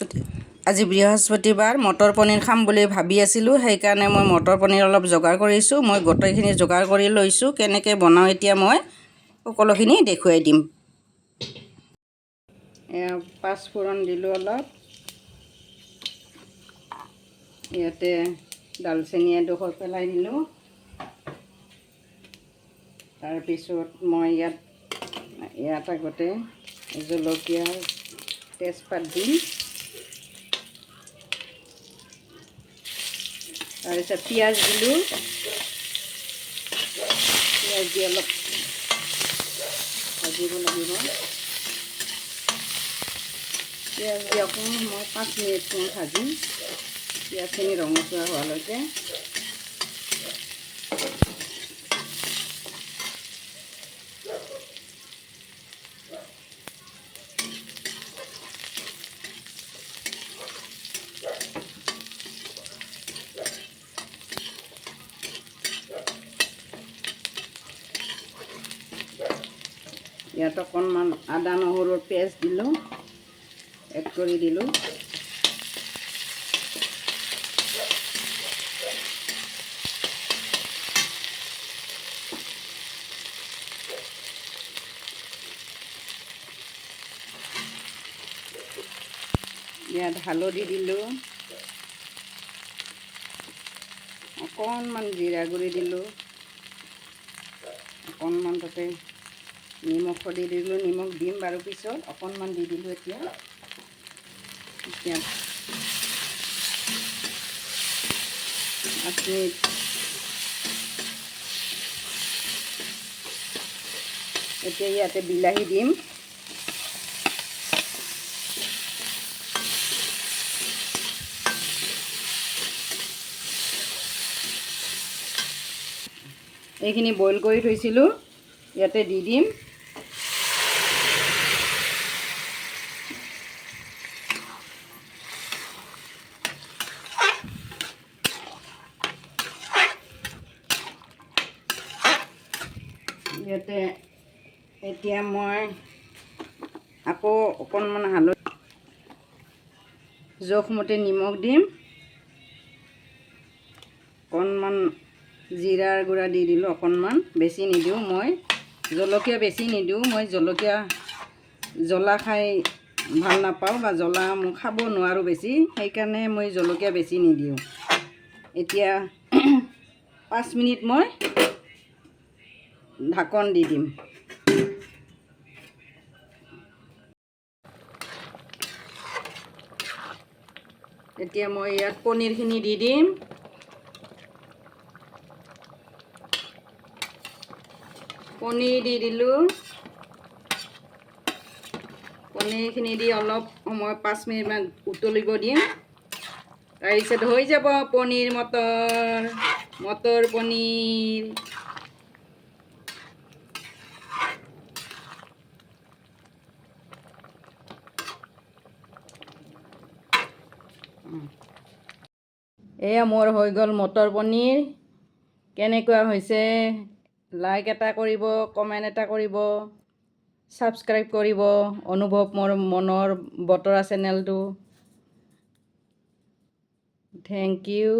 আজি বৃহস্পতিবাৰ মটৰ পনীৰ খাম বুলি ভাবি আছিলোঁ, সেইকাৰণে মই মটৰ পনীৰ অলপ যোগাৰ কৰিছোঁ। মই গোটেইখিনি যোগাৰ কৰি লৈছোঁ। কেনেকৈ বনাওঁ এতিয়া মই সকলোখিনি দেখুৱাই দিম। পাঁচফোৰণ দিলোঁ অলপ, ইয়াতে দালচেনি এডোখৰ পেলাই দিলোঁ। তাৰপিছত মই ইয়াত আগতে জলকীয়া তেজপাত দিম। তাৰপিছত পিঁয়াজ দিলোঁ, পিঁয়াজ দি অলপ ভাজিব লাগিব। পিঁয়াজ দি অকণমান মই 5 মিনিট ভাজিম, পিঁয়াজখিনি ৰঙচুৱা হোৱালৈকে। ইয়াত অকণমান আদা নহৰুৰ পেষ্ট দিলোঁ, এড কৰি দিলোঁ। ইয়াত হালধি দিলোঁ, অকণমান জিৰা গুড়ি দিলোঁ, অকণমান তাতে নিমখ দি দিলোঁ। নিমখ দিম বাৰু পিছত, অকণমান দি দিলোঁ। এতিয়া ইয়াতে বিলাহী দিম। এইখিনি বইল কৰি থৈছিলোঁ, ইয়াতে দি দিম। ইয়াতে এতিয়া মই আকৌ অকণমান হালধি, জোখমতে নিমখ দিম, অকণমান জিৰাৰ গুড়া দি দিলোঁ, অকণমান বেছি নিদিওঁ। মই জলকীয়া বেছি নিদিওঁ, মই জ্বলা খাই ভাল নাপাওঁ বা জ্বলা মই খাব নোৱাৰোঁ বেছি, সেইকাৰণে মই জলকীয়া বেছি নিদিওঁ। এতিয়া 5 মিনিট মই ঢাকন দি দিম। এতিয়া মই ইয়াত পনীৰখিনি দি দিম। পনীৰ দি দিলোঁ। পনীৰখিনি দি অলপ সময় 5 মিনিটমান উতলিব দিম। তাৰপিছত হৈ যাব মটৰ পনীৰ। এয়া মোৰ হৈ গ'ল মটৰ পনীৰ। কেনেকুৱা হৈছে লাইক এটা কৰিব, কমেণ্ট এটা কৰিব, ছাবস্ক্ৰাইব কৰিব অনুভৱ মোৰ মনৰ বতৰা চেনেলটো। Thank U.